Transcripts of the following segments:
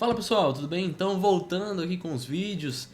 Fala pessoal, tudo bem? Então voltando aqui com os vídeos,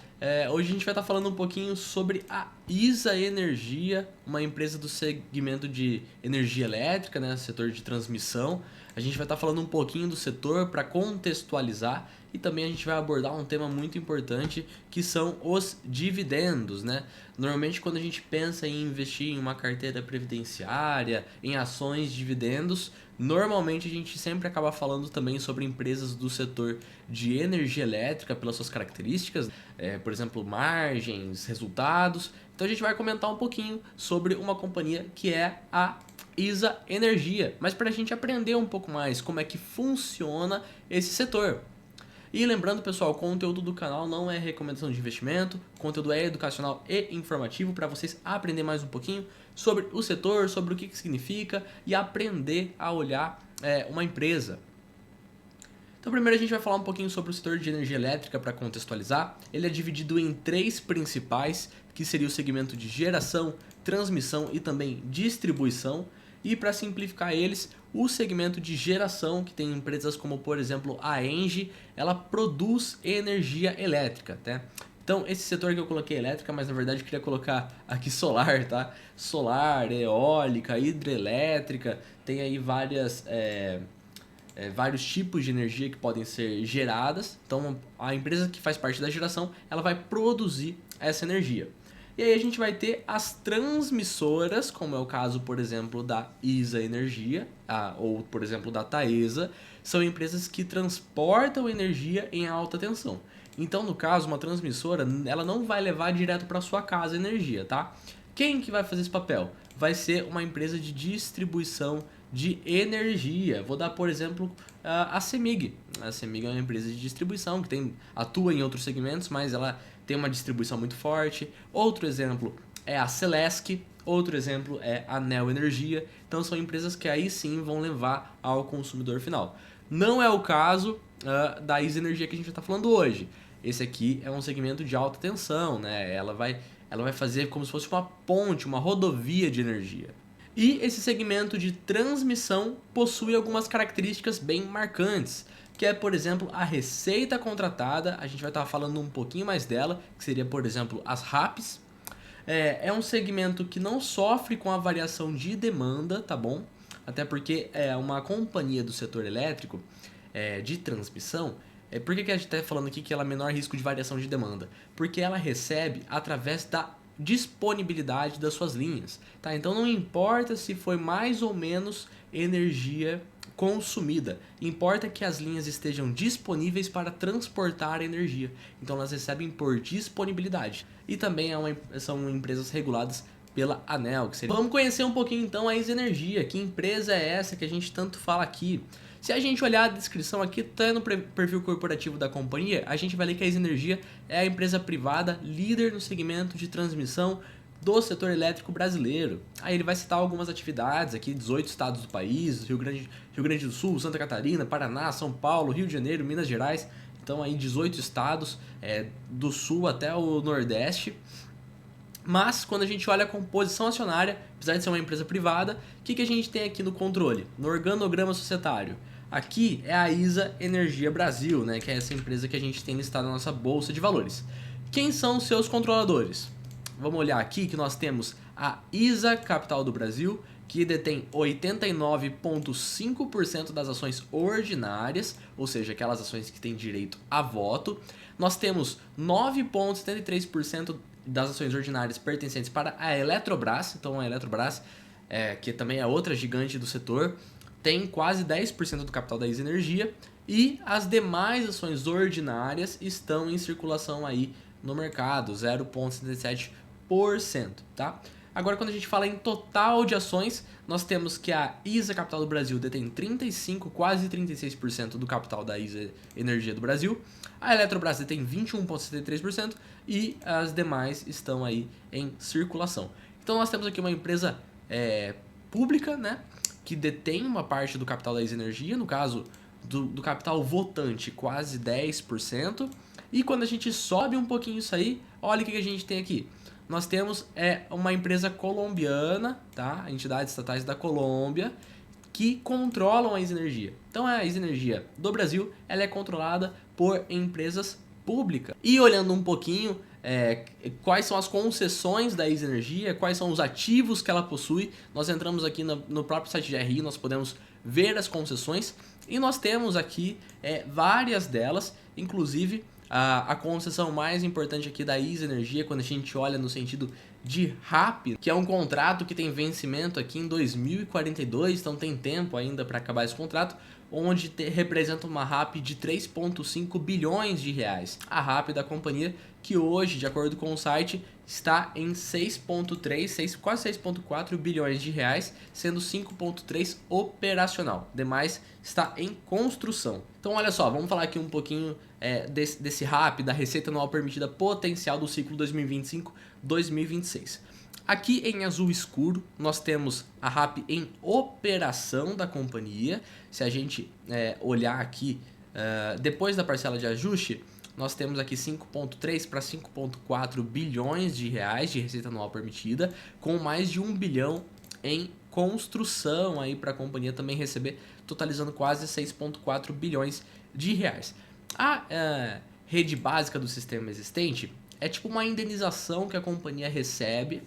hoje a gente vai estar falando um pouquinho sobre a ISA Energia, uma empresa do segmento de energia elétrica, né, setor de transmissão. A gente vai estar falando um pouquinho do setor para contextualizar e também a gente vai abordar um tema muito importante que são os dividendos, né? Normalmente quando a gente pensa em investir em uma carteira previdenciária, em ações, dividendos, normalmente a gente sempre acaba falando também sobre empresas do setor de energia elétrica pelas suas características, por exemplo, margens, resultados. Então a gente vai comentar um pouquinho sobre uma companhia que é a ISA Energia, mas para a gente aprender um pouco mais como é que funciona esse setor. E lembrando, pessoal, o conteúdo do canal não é recomendação de investimento, o conteúdo é educacional e informativo para vocês aprenderem mais um pouquinho sobre o setor, sobre o que significa e aprender a olhar uma empresa. Então primeiro a gente vai falar um pouquinho sobre o setor de energia elétrica para contextualizar. Ele é dividido em três principais, que seria o segmento de geração, transmissão e também distribuição. E para simplificar eles, o segmento de geração, que tem empresas como por exemplo a Engie, ela produz energia elétrica, tá? Então esse setor que eu coloquei elétrica, mas na verdade eu queria colocar aqui solar, tá? Solar, eólica, hidrelétrica, tem aí vários tipos de energia que podem ser geradas. Então a empresa que faz parte da geração, ela vai produzir essa energia. E aí a gente vai ter as transmissoras, como é o caso, por exemplo, da ISA Energia, ou por exemplo da Taesa, são empresas que transportam energia em alta tensão. Então, no caso, uma transmissora, ela não vai levar direto para sua casa a energia, tá? Quem que vai fazer esse papel? Vai ser uma empresa de distribuição de energia. Vou dar, por exemplo, a CEMIG. A CEMIG é uma empresa de distribuição que atua em outros segmentos, mas ela tem uma distribuição muito forte. Outro exemplo é a Celesc, outro exemplo é a Neo Energia. Então são empresas que aí sim vão levar ao consumidor final. Não é o caso da ISA Energia que a gente está falando hoje. Esse aqui é um segmento de alta tensão, né? Ela vai fazer como se fosse uma ponte, uma rodovia de energia. E esse segmento de transmissão possui algumas características bem marcantes, que é, por exemplo, a receita contratada. A gente vai estar falando um pouquinho mais dela, que seria, por exemplo, as RAPs. É um segmento que não sofre com a variação de demanda, tá bom? Até porque é uma companhia do setor elétrico de transmissão. Por que a gente está falando aqui que ela é menor risco de variação de demanda? Porque ela recebe através da disponibilidade das suas linhas, tá? Então não importa se foi mais ou menos energia consumida, importa que as linhas estejam disponíveis para transportar energia. Então elas recebem por disponibilidade. E também são empresas reguladas pela ANEEL. Vamos conhecer um pouquinho então a ISA Energia. Que empresa é essa que a gente tanto fala aqui? Se a gente olhar a descrição aqui, tá no perfil corporativo da companhia, a gente vai ler que a ISA Energia é a empresa privada líder no segmento de transmissão do setor elétrico brasileiro. Aí ele vai citar algumas atividades aqui, 18 estados do país, Rio Grande do Sul, Santa Catarina, Paraná, São Paulo, Rio de Janeiro, Minas Gerais. Então aí 18 estados, do sul até o nordeste. Mas quando a gente olha a composição acionária, apesar de ser uma empresa privada, o que a gente tem aqui no controle? No organograma societário. Aqui é a ISA Energia Brasil, né, que é essa empresa que a gente tem listada na nossa bolsa de valores. Quem são os seus controladores? Vamos olhar aqui que nós temos a ISA Capital do Brasil, que detém 89,5% das ações ordinárias, ou seja, aquelas ações que têm direito a voto. Nós temos 9,73% das ações ordinárias pertencentes para a Eletrobras. Então a Eletrobras, que também é outra gigante do setor, tem quase 10% do capital da ISA Energia. E as demais ações ordinárias estão em circulação aí no mercado, 0,77%, tá? Agora, quando a gente fala em total de ações, nós temos que a ISA Capital do Brasil detém 35%, quase 36% do capital da ISA Energia do Brasil. A Eletrobras detém 21,73% e as demais estão aí em circulação. Então, nós temos aqui uma empresa pública, né, que detém uma parte do capital da ISA Energia, no caso do capital votante, quase 10%. E quando a gente sobe um pouquinho isso aí, olha o que a gente tem aqui. Nós temos uma empresa colombiana, tá? Entidades estatais da Colômbia, que controlam a Isa Energia. Então a Isa Energia do Brasil, ela é controlada por empresas públicas. E olhando um pouquinho quais são as concessões da Isa Energia, quais são os ativos que ela possui, nós entramos aqui no próprio site de RI, nós podemos ver as concessões e nós temos aqui várias delas, inclusive a concessão mais importante aqui da Isa Energia, quando a gente olha no sentido de RAP, que é um contrato que tem vencimento aqui em 2042, então tem tempo ainda para acabar esse contrato, onde representa uma RAP de 3,5 bilhões de reais. A RAP da companhia, que hoje, de acordo com o site, está em 6,3, quase 6,4 bilhões de reais, sendo 5,3 operacional. Demais está em construção. Então olha só, vamos falar aqui um pouquinho desse RAP, da receita anual permitida potencial do ciclo 2025-2026. Aqui em azul escuro nós temos a RAP em operação da companhia. Se a gente olhar aqui, depois da parcela de ajuste, nós temos aqui 5,3 para 5,4 bilhões de reais de receita anual permitida, com mais de 1 bilhão em construção aí para a companhia também receber, totalizando quase 6,4 bilhões de reais. A rede básica do sistema existente é tipo uma indenização que a companhia recebe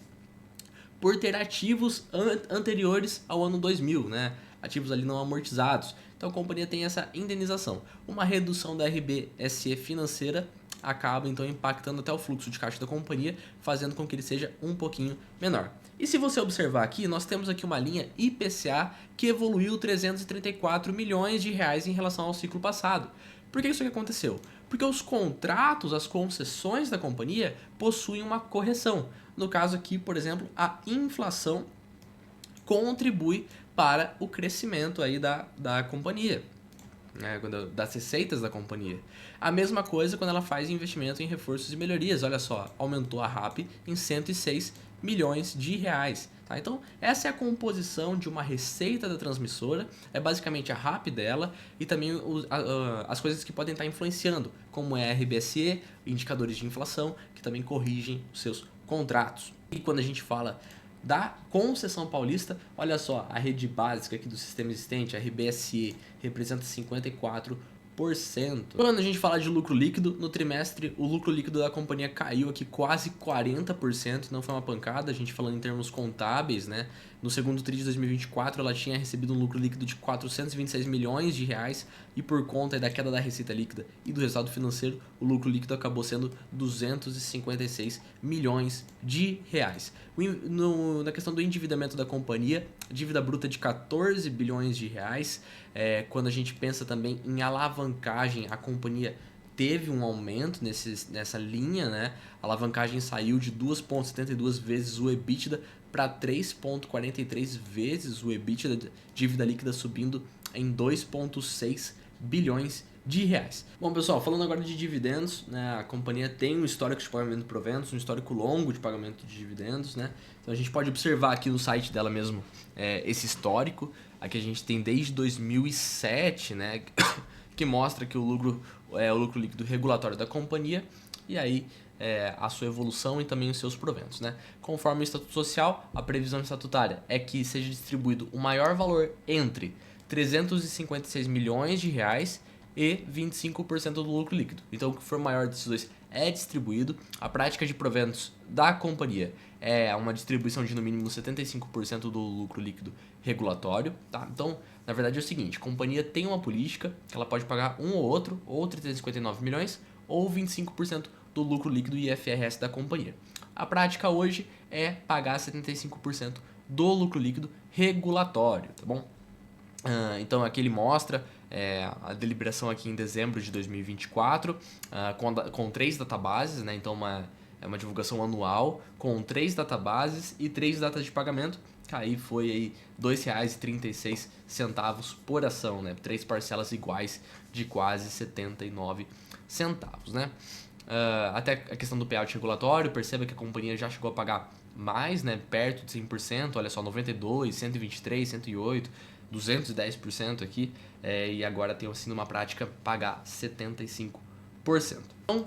por ter ativos anteriores ao ano 2000, né? Ativos ali não amortizados. Então a companhia tem essa indenização. Uma redução da RBSE financeira acaba então impactando até o fluxo de caixa da companhia, fazendo com que ele seja um pouquinho menor. E se você observar aqui, nós temos aqui uma linha IPCA que evoluiu 334 milhões de reais em relação ao ciclo passado. Por que isso aqui aconteceu? Porque os contratos, as concessões da companhia possuem uma correção. No caso aqui, por exemplo, a inflação contribui para o crescimento aí da companhia, né, das receitas da companhia. A mesma coisa quando ela faz investimento em reforços e melhorias. Olha só, aumentou a RAP em 106 milhões de reais. Tá? Então, essa é a composição de uma receita da transmissora, é basicamente a RAP dela e também as coisas que podem estar influenciando, como é a RBSE, indicadores de inflação, que também corrigem os seus contratos. E quando a gente fala da concessão paulista, olha só, a rede básica aqui do sistema existente, a RBSE, representa 54%. Quando a gente fala de lucro líquido, no trimestre o lucro líquido da companhia caiu aqui quase 40%, não foi uma pancada, a gente falando em termos contábeis, né? No segundo tri de 2024 ela tinha recebido um lucro líquido de 426 milhões de reais e por conta da queda da receita líquida e do resultado financeiro, o lucro líquido acabou sendo 256 milhões de reais. Na questão do endividamento da companhia, dívida bruta de 14 bilhões de reais, quando a gente pensa também em alavancagem, a companhia teve um aumento nessa linha, né? A alavancagem saiu de 2,72 vezes o EBITDA para 3,43 vezes o EBITDA, dívida líquida subindo em 2,6 bilhões de reais. Bom, pessoal, falando agora de dividendos, né, a companhia tem um histórico de pagamento de proventos, um histórico longo de pagamento de dividendos, né? Então a gente pode observar aqui no site dela mesmo esse histórico. Aqui a gente tem desde 2007, né, que mostra que o lucro líquido regulatório da companhia e aí a sua evolução e também os seus proventos, né? Conforme o Estatuto Social, a previsão estatutária é que seja distribuído o maior valor entre 356 milhões de reais e 25% do lucro líquido. Então, o que for maior desses dois é distribuído. A prática de proventos da companhia é uma distribuição de no mínimo 75% do lucro líquido regulatório, tá? Então, na verdade é o seguinte, a companhia tem uma política que ela pode pagar um ou outro, ou 359 milhões, ou 25% do lucro líquido IFRS da companhia. A prática hoje é pagar 75% do lucro líquido regulatório, tá bom? Então aqui ele mostra a deliberação aqui em dezembro de 2024 com 3 databases, né? Então é uma divulgação anual com 3 databases e 3 datas de pagamento. Aí foi aí R$ 2,36 por ação, né? 3 parcelas iguais de quase 79 centavos, né? Até a questão do payout regulatório, perceba que a companhia já chegou a pagar mais, né? Perto de 100%, olha só, 92, 123, 108, 210% aqui, e agora tem sido uma prática pagar 75%. Então,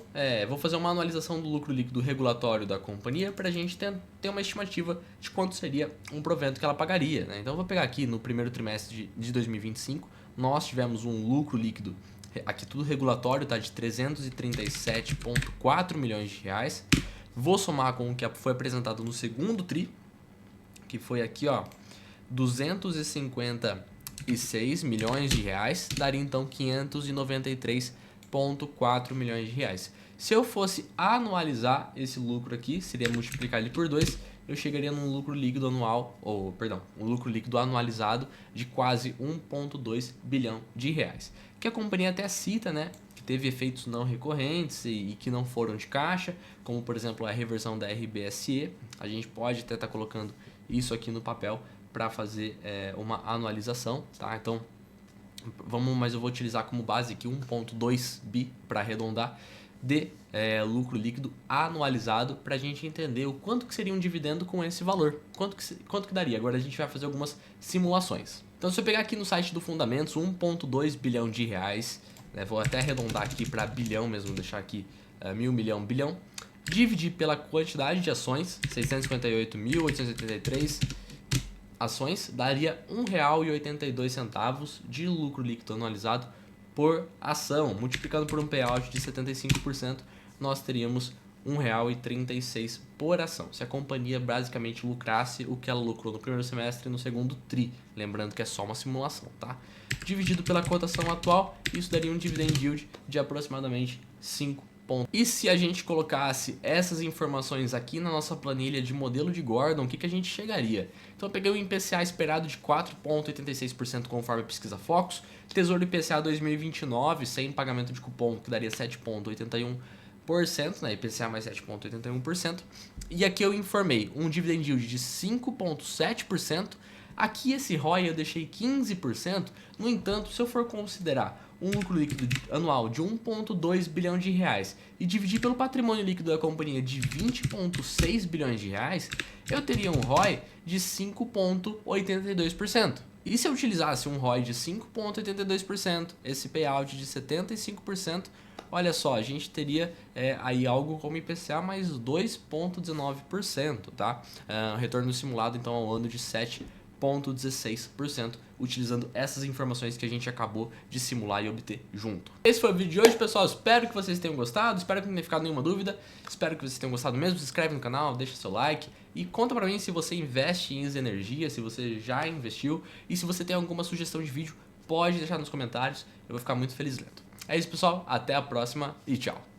vou fazer uma anualização do lucro líquido regulatório da companhia para a gente ter uma estimativa de quanto seria um provento que ela pagaria, né? Então, eu vou pegar aqui no primeiro trimestre de 2025, nós tivemos um lucro líquido, aqui tudo regulatório, tá, de 337,4 milhões de reais. Vou somar com o que foi apresentado no segundo TRI, que foi aqui, ó, 256 milhões de reais, daria então 593,4 milhões de reais. Se eu fosse anualizar esse lucro aqui, seria multiplicar ele por 2, eu chegaria num lucro líquido anual, um lucro líquido anualizado de quase 1,2 bilhão de reais. Que a companhia até cita, né, que teve efeitos não recorrentes e que não foram de caixa, como por exemplo a reversão da RBSE. A gente pode até estar colocando isso aqui no papel para fazer uma anualização, tá? Então, mas eu vou utilizar como base aqui 1,2 bi para arredondar de lucro líquido anualizado para a gente entender o quanto que seria um dividendo com esse valor, quanto que daria. Agora a gente vai fazer algumas simulações. Então, se eu pegar aqui no site do Fundamentos, 1,2 bilhão de reais, né, vou até arredondar aqui para bilhão mesmo, deixar aqui mil, milhão, bilhão, dividir pela quantidade de ações, 658.883 ações, daria R$ 1,82 de lucro líquido anualizado por ação. Multiplicando por um payout de 75%, nós teríamos R$ 1,36 por ação. Se a companhia basicamente lucrasse o que ela lucrou no primeiro semestre e no segundo TRI. Lembrando que é só uma simulação, tá? Dividido pela cotação atual, isso daria um dividend yield de aproximadamente 5%. E se a gente colocasse essas informações aqui na nossa planilha de modelo de Gordon, o que a gente chegaria? Então eu peguei o IPCA esperado de 4,86% conforme a pesquisa Focus, Tesouro IPCA 2029 sem pagamento de cupom, que daria 7,81%, né? IPCA mais 7,81%. E aqui eu informei um dividend yield de 5,7%. Aqui esse ROI eu deixei 15%. No entanto, se eu for considerar um lucro líquido anual de 1,2 bilhão de reais e dividir pelo patrimônio líquido da companhia de 20,6 bilhões de reais, eu teria um ROI de 5,82%. E se eu utilizasse um ROI de 5,82%, esse payout de 75%, olha só, a gente teria aí algo como IPCA mais 2,19%, tá? Retorno simulado então ao ano de 7,16%, utilizando essas informações que a gente acabou de simular e obter junto. Esse foi o vídeo de hoje, pessoal. Espero que vocês tenham gostado, espero que não tenha ficado nenhuma dúvida. Espero que vocês tenham gostado mesmo. Se inscreve no canal, deixa seu like e conta pra mim se você investe em energia, se você já investiu e se você tem alguma sugestão de vídeo, pode deixar nos comentários. Eu vou ficar muito feliz lendo. É isso, pessoal. Até a próxima e tchau.